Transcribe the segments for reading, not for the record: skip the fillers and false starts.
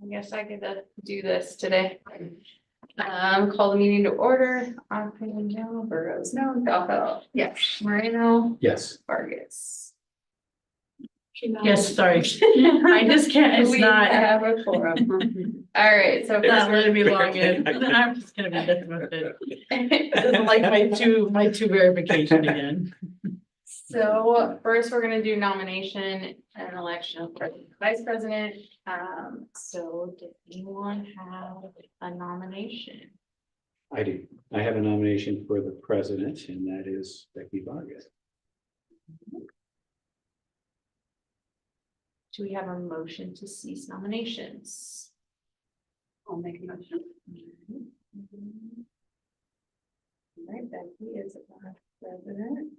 I guess I get to do this today. Call the meeting to order. No, Burrows, no, Dalco, yes, Moreno, Yes. Vargas. Yes, sorry. I just can't, it's We not, have a forum. All right, so it's not first letting me log in. I'm just gonna be done with it. Doesn't like my two verification again. So first, we're gonna do nomination and election for the vice president. So does anyone have a nomination? I do. I have a nomination for the president, and that is Becky Vargas. Do we have a motion to cease nominations? I'll make a motion. All right, Becky is our president.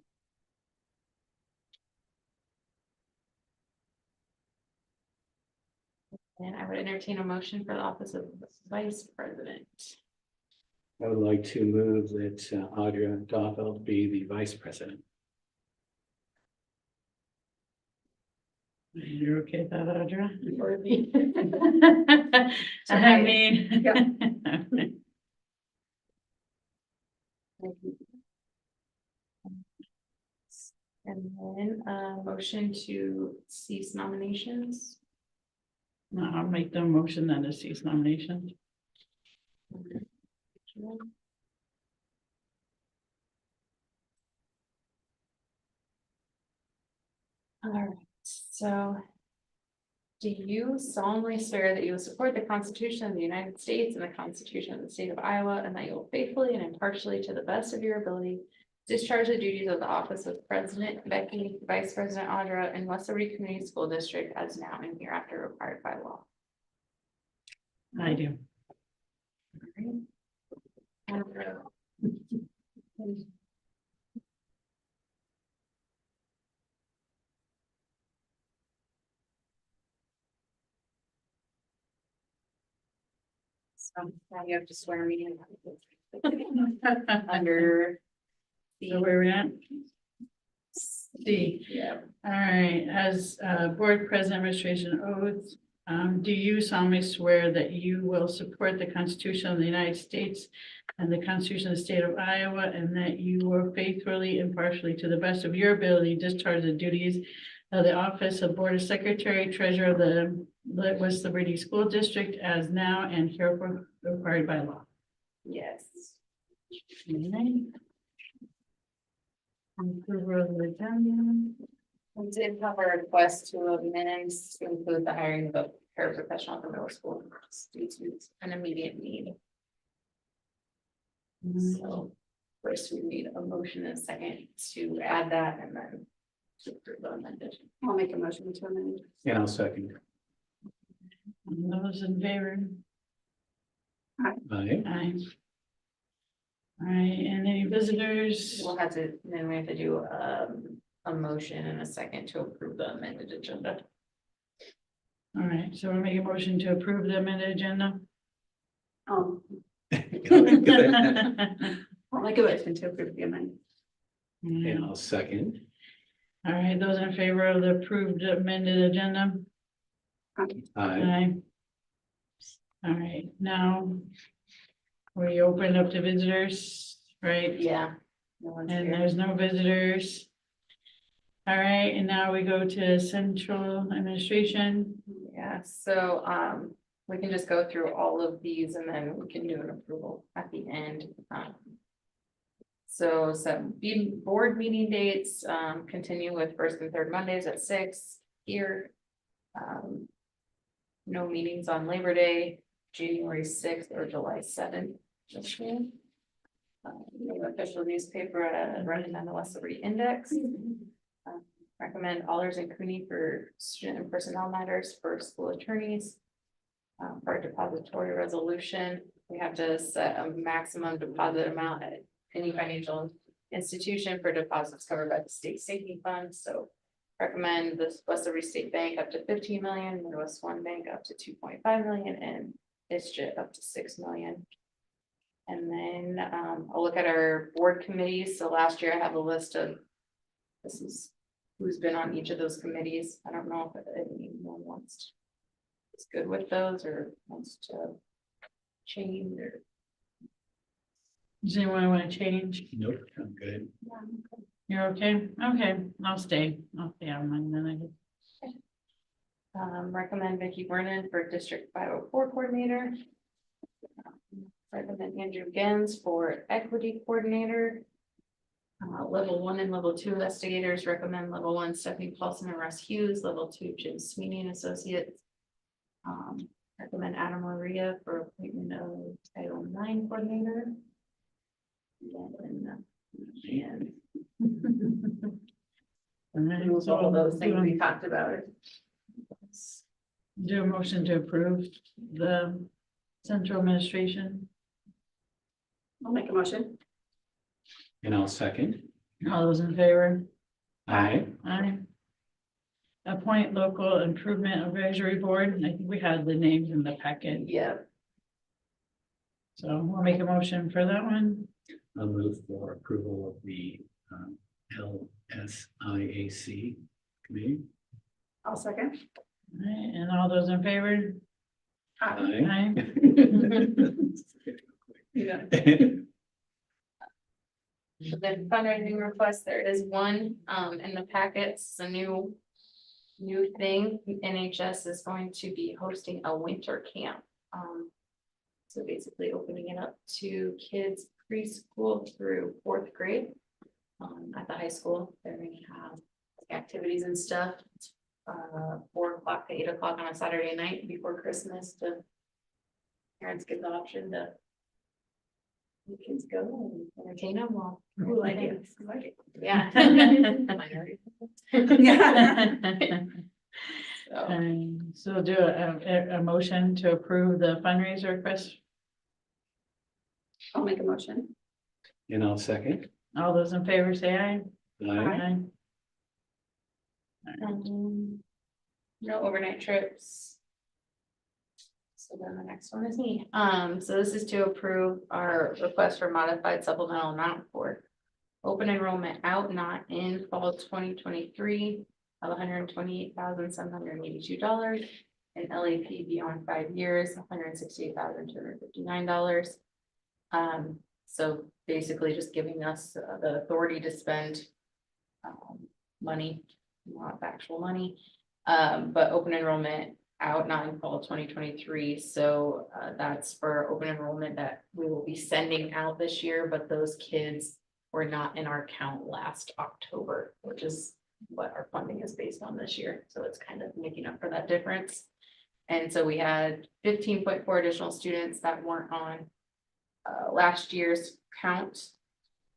And I would entertain a motion for the office of vice president. I would like to move that Audra Doffeld be the vice president. You're okay with that, Audra? Or me. I mean. And then motion to cease nominations. No, I'll make the motion that is cease nomination. All right, so do you solemnly swear that you will support the Constitution of the United States and the Constitution of the State of Iowa, and that you will faithfully and impartially, to the best of your ability, discharge the duties of the office of President Becky, Vice President Audra, and West Liberty Community School District as now and hereafter required by law? I do. So now you have to swear me in. Under. So where we at? C. Yeah. All right, as board president administration oath, do you solemnly swear that you will support the Constitution of the United States and the Constitution of the State of Iowa, and that you will faithfully, impartially, to the best of your ability, discharge the duties of the office of Board of Secretary, Treasurer of the West Liberty School District as now and herefore required by law? Yes. Approval of the agenda. We did have a request to amend to include the hiring of a paraprofessional for middle school due to an immediate need. So first we need a motion and a second to add that, and then to approve the amended. I'll make a motion to amend. And I'll second. All those in favor? Aye. Aye. All right, and any visitors? We'll have to, then we have to do a motion and a second to approve the amended agenda. All right, so we'll make a motion to approve the amended agenda. I'll And make a motion to approve the amendment. I'll second. All right, those in favor of the approved amended agenda? Aye. Aye. All right, now we open up to visitors, right? Yeah. No one's And here. there's no visitors. All right, and now we go to central administration. Yeah, so we can just go through all of these and then we can do an approval at the end. So some board meeting dates continue with first and third Mondays at 6 here. No meetings on Labor Day, January 6th or July 7th. This year. No official newspaper, recommend the West Liberty Index. Recommend Allers and Cooney for student and personnel matters for school attorneys. For a depository resolution, we have to set a maximum deposit amount at any financial institution for deposits covered by the state safety fund. So recommend this West Liberty State Bank up to 15 million, Midwest One Bank up to 2.5 million, and ISJIT up to 6 million. And then I'll look at our board committees. So last year I have a list of, this is who's been on each of those committees. I don't know if anyone wants is good with those or wants to change or. Does anyone want to change? Nope, I'm good. You're okay? Okay, I'll stay. I'll stay on mine then, I guess. Recommend Vicky Vernon for District 504 Coordinator. Recommend Andrew Gens for Equity Coordinator. Level 1 and level 2 investigators, recommend level 1 Stephanie Paulson and Russ Hughes, level 2 Jim Sweeney and Associates. Recommend Adam Maria for appointment of Title IX Coordinator. And All right, all of those things we do talked about. a motion to approve the central administration. I'll make a motion. And I'll second. All those in favor? Aye. Aye. Appoint local improvement advisory board. I think we had the names in the packet, Yeah, so we'll make a motion for that one. I'll move for approval of the LSIAC committee. I'll second. All right, and all those in favor? Aye. Yeah. the fundraising request, there is one in the packets, a new thing. NHS is going to be hosting a winter camp. So basically opening it up to kids preschool through 4th grade. At the high school, they're gonna have activities and stuff. 4 o'clock to 8 o'clock on a Saturday night before Christmas to parents get the option to the kids go and entertain them while. Cool idea. I like it. Yeah. So, So do a motion to approve the fundraiser request. I'll make a motion. And I'll second. All those in favor say aye. Aye. No overnight trips. So then the next one is me. So this is to approve our request for modified supplemental amount for open enrollment out, not in fall 2023 of $128,782 and LAP beyond 5 years, $168,259. So basically just giving us the authority to spend money, not actual money, but open enrollment out, not in fall 2023. So that's for open enrollment that we will be sending out this year, but those kids were not in our count last October, which is what our funding is based on this year. So it's kind of making up for that difference. And so we had 15.4 additional students that weren't on last year's count.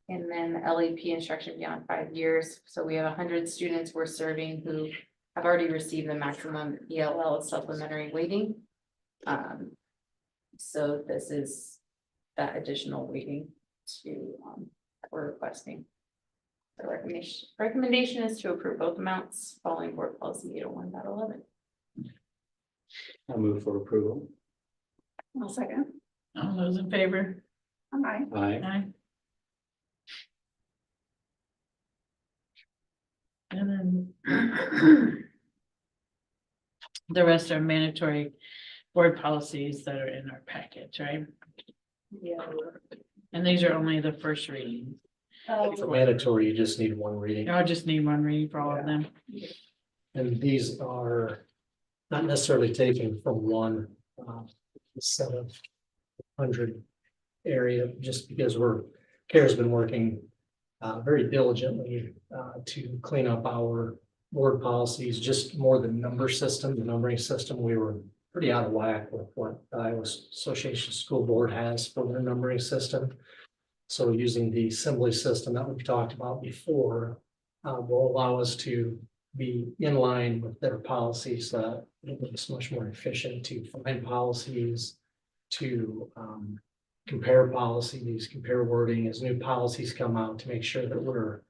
And then the LAP instruction beyond 5 years. So we have 100 students we're serving who have already received the maximum ELL supplementary weighting. So this is that additional weighting to we're requesting. The recommendation is to approve both amounts following board policy 801.11. I'll move for approval. I'll second. All those in favor? Aye. Aye. Aye. And then the rest are mandatory board policies that are in our package, right? Yeah. And these are only the first reading. It's mandatory, you just need one reading. I'll just need one reading for all of them. And these are not necessarily taken from one set of 100 area, just because CARE's been working very diligently to clean up our board policies, just more the numbering system. We were pretty out of whack with what Iowa Association School Board has for their numbering system. So using the assembly system that we've talked about before will allow us to be in line with their policies. It makes much more efficient to find policies, to compare policies, compare wording as new policies come out, to make sure that we're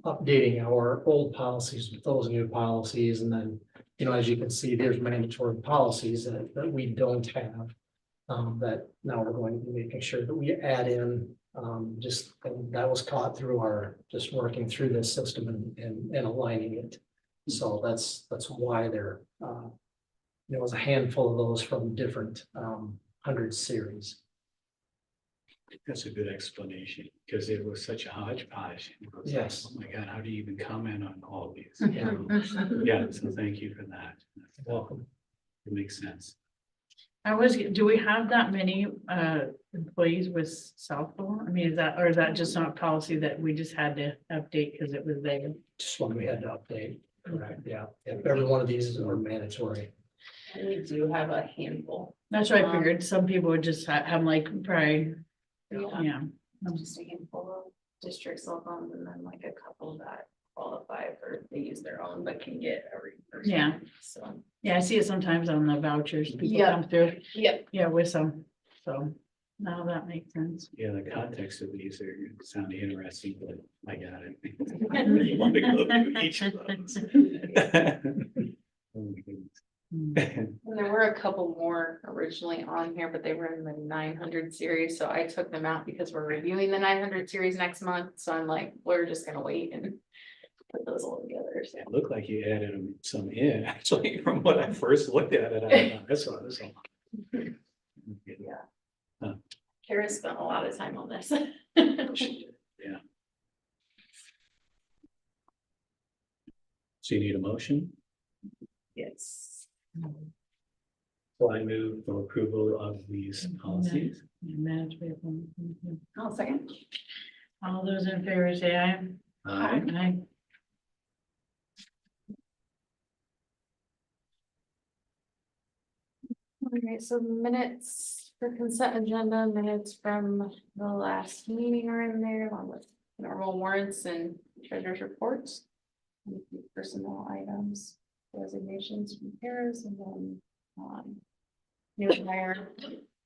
updating our old policies with those new policies. And then, as you can see, there's mandatory policies that we don't have. That now we're going to be making sure that we add in, that was caught through our, just working through this system and aligning it. So that's why they're There was a handful of those from different 100 series. That's a good explanation, because it was such a hodgepodge. It was like, Yes. oh my God, how do you even comment on all these? Yeah. Yeah, so thank you for that. Welcome. It makes sense. do we have that many employees with cell phone? I mean, or is that just not policy that we just had to update because it was there? Just one we had to update. Correct, yeah. If every one of these are mandatory. And we do have a handful. That's what I figured. Some people would just have like probably, Yeah. yeah. Just a handful of district cell phones and then like a couple that qualify for, they use their own, but can get a reimbursement. Yeah. So, Yeah, I see it sometimes on the vouchers. People Yeah. come through, yep. yeah, with some, so now that makes sense. Yeah, the context of these are sounding interesting, but I got it. I want to go through each of those. Oh my goodness. Mm. And there were a couple more originally on here, but they were in the 900 series, so I took them out because we're reviewing the 900 series next month, so I'm like, we're just gonna wait and put those all together, so. It looked like you added some in, actually, from what I first looked at it. I thought, that's all, that's all. Yeah. Kara spent a lot of time on this. Yeah. So you need a motion? Yes. So I move for approval of these policies. Management. I'll second. All those in favor say aye. Aye. Aye. Okay, so minutes for consent agenda, minutes from the last meeting are in there, along with normal warrants and treasurer's reports. And a few personnel items, resignations from Paris, and then, new hire,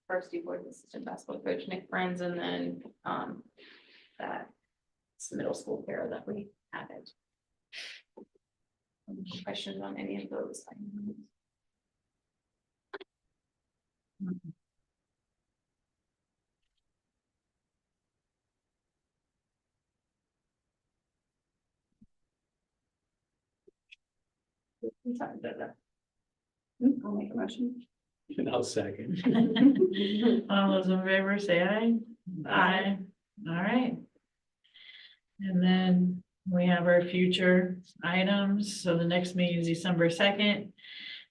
first board assistant basketball coach Nick Friends, and then, that's middle school para that we added. Any questions on any of those items? I'll make a motion. And I'll second. All those in favor say aye. Aye. All right. And then we have our future items. So the next meeting is December 2nd.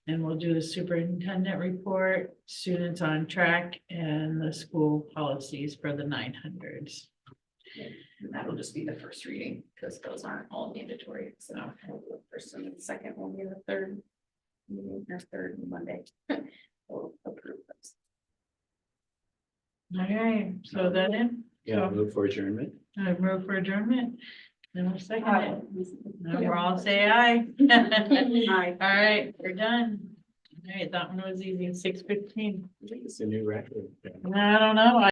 And we'll do the superintendent report, students on track, and the school policies for the 900s. And that'll just be the first reading, because those aren't all mandatory, so the first and the second will be the third. Or third Monday. We'll approve those. All right, so that it? Yeah, move for adjournment. I move for adjournment. Then we'll second it. Aye. Now we'll all say aye. Aye. All right, we're done. All right, that one was easy, 6:15. I think it's a new record. I don't know.